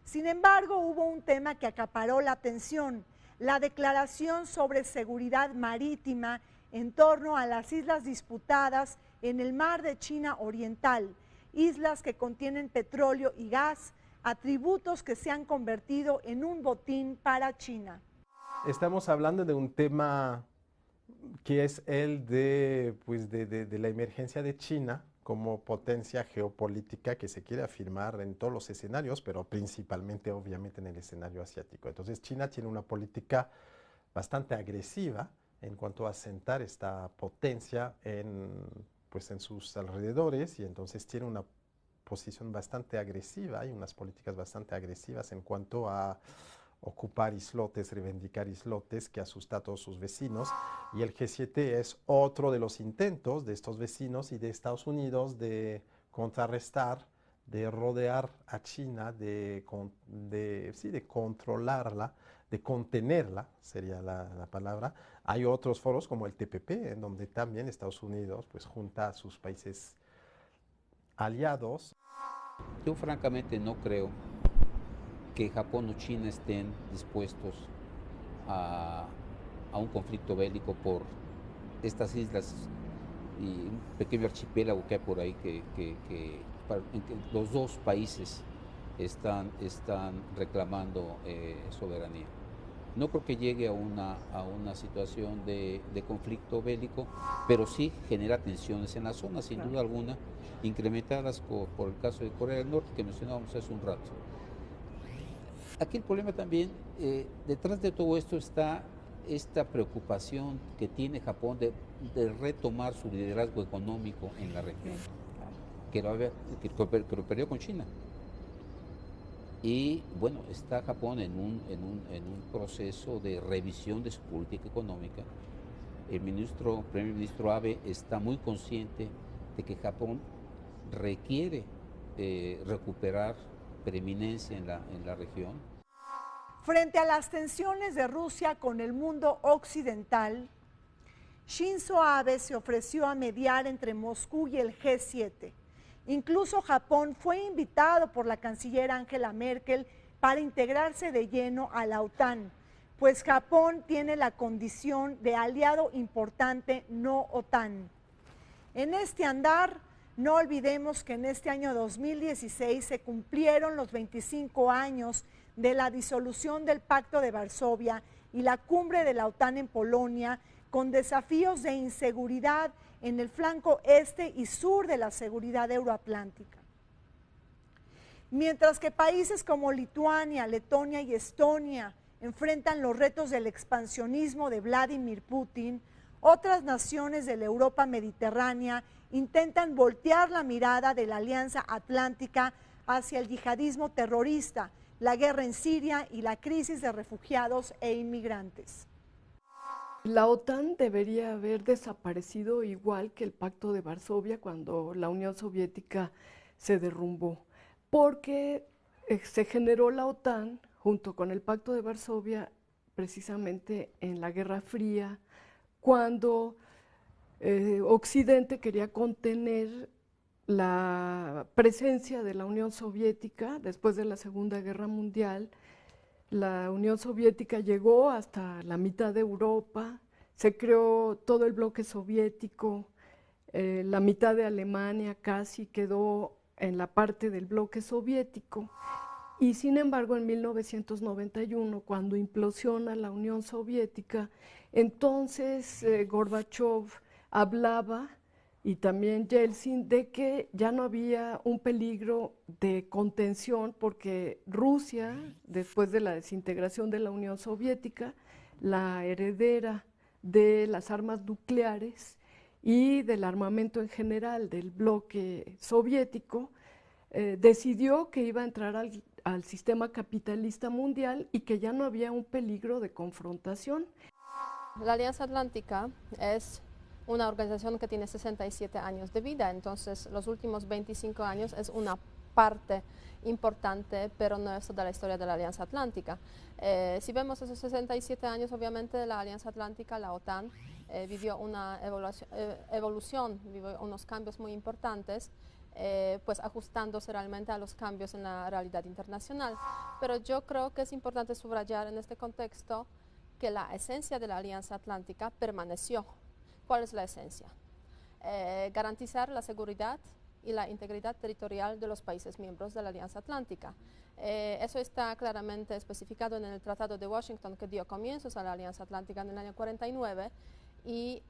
Sin embargo, hubo un tema que acaparó la atención: la declaración sobre seguridad marítima en torno a las islas disputadas en el mar de China Oriental, islas que contienen petróleo y gas, atributos que se han convertido en un botín para China. Estamos hablando de un tema que es el de la emergencia de China como potencia geopolítica que se quiere afirmar en todos los escenarios, pero principalmente, obviamente, en el escenario asiático. Entonces, China tiene una política bastante agresiva en cuanto a asentar esta potencia en sus alrededores, y entonces tiene una posición bastante agresiva y unas políticas bastante agresivas en cuanto a ocupar islotes, reivindicar islotes que asusta a todos sus vecinos, y el G7 es otro de los intentos de estos vecinos y de Estados Unidos de contrarrestar, de rodear a China, de controlarla, de contenerla, sería la palabra. Hay otros foros como el TPP, en donde también Estados Unidos junta a sus países aliados. Yo francamente no creo que Japón o China estén dispuestos a un conflicto bélico por estas islas y un pequeño archipiélago que hay por ahí en que los dos países están reclamando soberanía. No creo que llegue a una situación de conflicto bélico, pero sí genera tensiones en la zona, sin duda alguna, incrementadas por el caso de Corea del Norte que mencionábamos hace un rato. Aquí el problema también, detrás de todo esto está esta preocupación que tiene Japón de retomar su liderazgo económico en la región, que lo perdió con China. Y bueno, está Japón en un proceso de revisión de su política económica. El primer ministro Abe está muy consciente de que Japón requiere recuperar preeminencia en la región. Frente a las tensiones de Rusia con el mundo occidental, Shinzo Abe se ofreció a mediar entre Moscú y el G7. Incluso Japón fue invitado por la canciller Angela Merkel para integrarse de lleno a la OTAN, pues Japón tiene la condición de aliado importante no OTAN. En este andar, no olvidemos que en este año 2016 se cumplieron los 25 años de la disolución del Pacto de Varsovia y la cumbre de la OTAN en Polonia, con desafíos de inseguridad en el flanco este y sur de la seguridad euroatlántica. Mientras que países como Lituania, Letonia y Estonia enfrentan los retos del expansionismo de Vladimir Putin, otras naciones de la Europa mediterránea intentan voltear la mirada de la Alianza Atlántica hacia el yihadismo terrorista, la guerra en Siria y la crisis de refugiados e inmigrantes. La OTAN debería haber desaparecido igual que el Pacto de Varsovia cuando la Unión Soviética se derrumbó, porque se generó la OTAN junto con el Pacto de Varsovia precisamente en la Guerra Fría, cuando Occidente quería contener la presencia de la Unión Soviética después de la Segunda Guerra Mundial. La Unión Soviética llegó hasta la mitad de Europa, se creó todo el bloque soviético, la mitad de Alemania casi quedó en la parte del bloque soviético, y sin embargo en 1991, cuando implosiona la Unión Soviética, entonces Gorbachev hablaba, y también Yeltsin, de que ya no había un peligro de contención porque Rusia, después de la desintegración de la Unión Soviética, la heredera de las armas nucleares, y del armamento en general del bloque soviético, decidió que iba a entrar al sistema capitalista mundial y que ya no había un peligro de confrontación. La Alianza Atlántica es una organización que tiene 67 años de vida, entonces los últimos 25 años es una parte importante, pero no es toda la historia de la Alianza Atlántica. Si vemos esos 67 años, obviamente la Alianza Atlántica, la OTAN, vivió una evolución, vivió unos cambios muy importantes, pues ajustándose realmente a los cambios en la realidad internacional. Pero yo creo que es importante subrayar en este contexto que la esencia de la Alianza Atlántica permaneció. ¿Cuál es la esencia? Garantizar la seguridad y la integridad territorial de los países miembros de la Alianza Atlántica. Eso está claramente especificado en el Tratado de Washington, que dio comienzos a la Alianza Atlántica en el año 49, y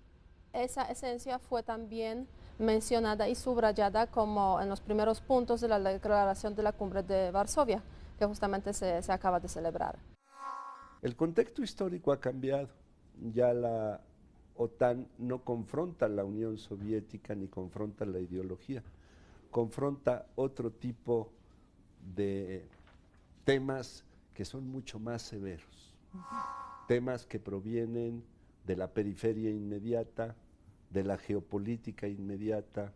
esa esencia fue también mencionada y subrayada como en los primeros puntos de la declaración de la Cumbre de Varsovia, que justamente se acaba de celebrar. El contexto histórico ha cambiado. Ya la OTAN no confronta la Unión Soviética ni confronta la ideología, confronta otro tipo de temas que son mucho más severos, temas que provienen de la periferia inmediata, de la geopolítica inmediata,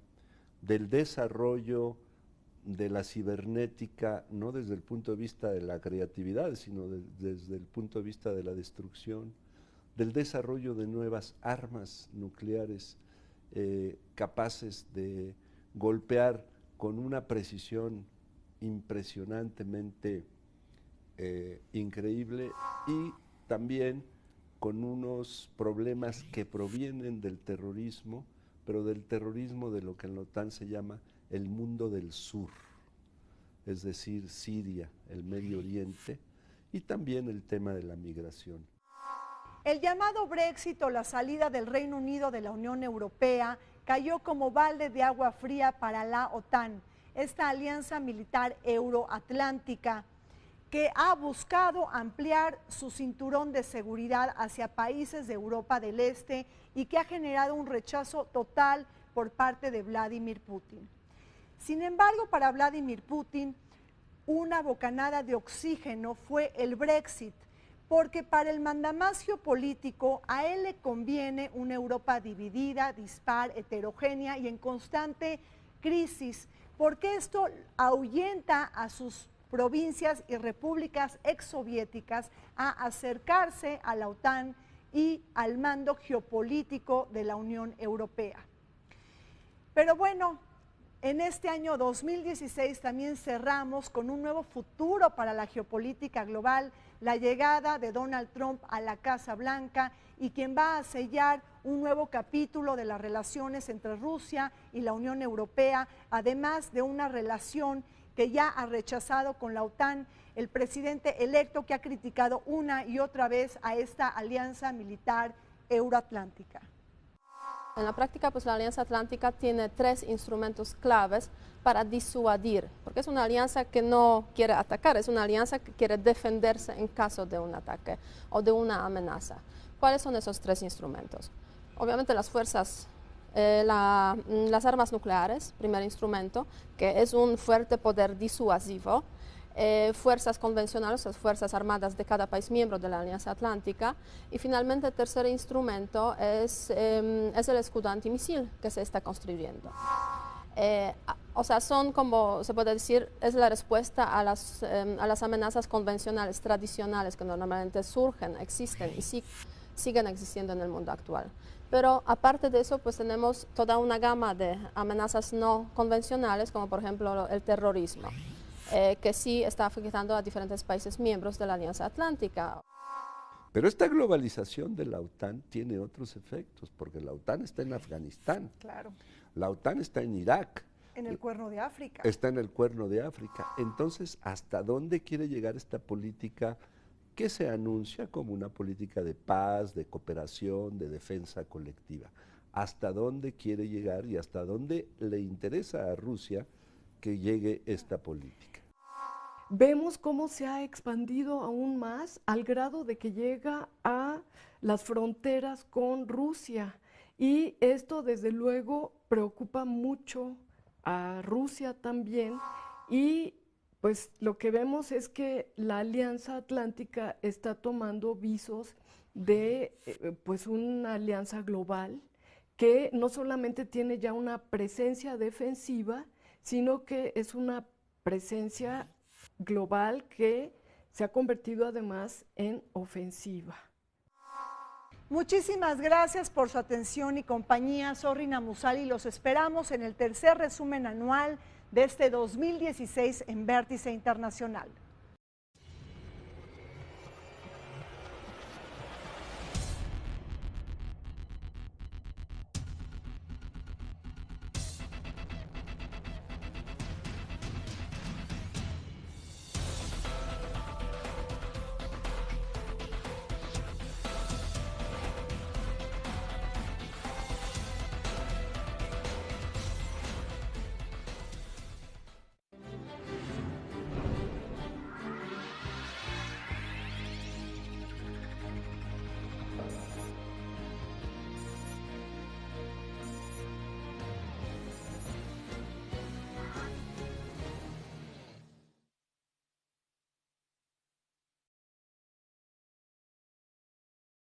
del desarrollo de la cibernética, no desde el punto de vista de la creatividad, sino desde el punto de vista de la destrucción, del desarrollo de nuevas armas nucleares capaces de golpear con una precisión impresionantemente increíble, y también con unos problemas que provienen del terrorismo, pero del terrorismo de lo que en la OTAN se llama el mundo del sur, es decir, Siria, el Medio Oriente, y también el tema de la migración. El llamado Brexit o la salida del Reino Unido de la Unión Europea cayó como balde de agua fría para la OTAN, esta alianza militar euroatlántica que ha buscado ampliar su cinturón de seguridad hacia países de Europa del Este y que ha generado un rechazo total por parte de Vladimir Putin. Sin embargo, para Vladimir Putin, una bocanada de oxígeno fue el Brexit, porque para el mandamás geopolítico a él le conviene una Europa dividida, dispar, heterogénea y en constante crisis, porque esto ahuyenta a sus provincias y repúblicas exsoviéticas a acercarse a la OTAN y al mando geopolítico de la Unión Europea. Pero bueno, en este año 2016 también cerramos con un nuevo futuro para la geopolítica global, la llegada de Donald Trump a la Casa Blanca, y quien va a sellar un nuevo capítulo de las relaciones entre Rusia y la Unión Europea, además de una relación que ya ha rechazado con la OTAN el presidente electo, que ha criticado una y otra vez a esta alianza militar euroatlántica. En la práctica, pues la Alianza Atlántica tiene 3 instrumentos claves para disuadir, porque es una alianza que no quiere atacar, es una alianza que quiere defenderse en caso de un ataque o de una amenaza. ¿Cuáles son esos 3 instrumentos? Obviamente las fuerzas, las armas nucleares, primer instrumento, que es un fuerte poder disuasivo. Fuerzas convencionales, las fuerzas armadas de cada país miembro de la Alianza Atlántica, y finalmente el tercer instrumento es el escudo antimisil que se está construyendo. O sea, son, como se puede decir, es la respuesta a las amenazas convencionales, tradicionales, que normalmente surgen, existen y siguen existiendo en el mundo actual. Pero aparte de eso, pues tenemos toda una gama de amenazas no convencionales, como por ejemplo el terrorismo, que sí está afectando a diferentes países miembros de la Alianza Atlántica. Pero esta globalización de la OTAN tiene otros efectos, porque la OTAN está en Afganistán, Claro, la OTAN está en Irak, en el Cuerno de África. está en el Cuerno de África. Entonces, ¿hasta dónde quiere llegar esta política que se anuncia como una política de paz, de cooperación, de defensa colectiva? ¿Hasta dónde quiere llegar y hasta dónde le interesa a Rusia que llegue esta política? Vemos cómo se ha expandido aún más al grado de que llega a las fronteras con Rusia y esto desde luego preocupa mucho a Rusia también, y pues lo que vemos es que la Alianza Atlántica está tomando visos de pues una alianza global que no solamente tiene ya una presencia defensiva, sino que es una presencia global que se ha convertido además en ofensiva. Muchísimas gracias por su atención y compañía. Soy Rina Musali y los esperamos en el tercer resumen anual de este 2016 en Vértice Internacional.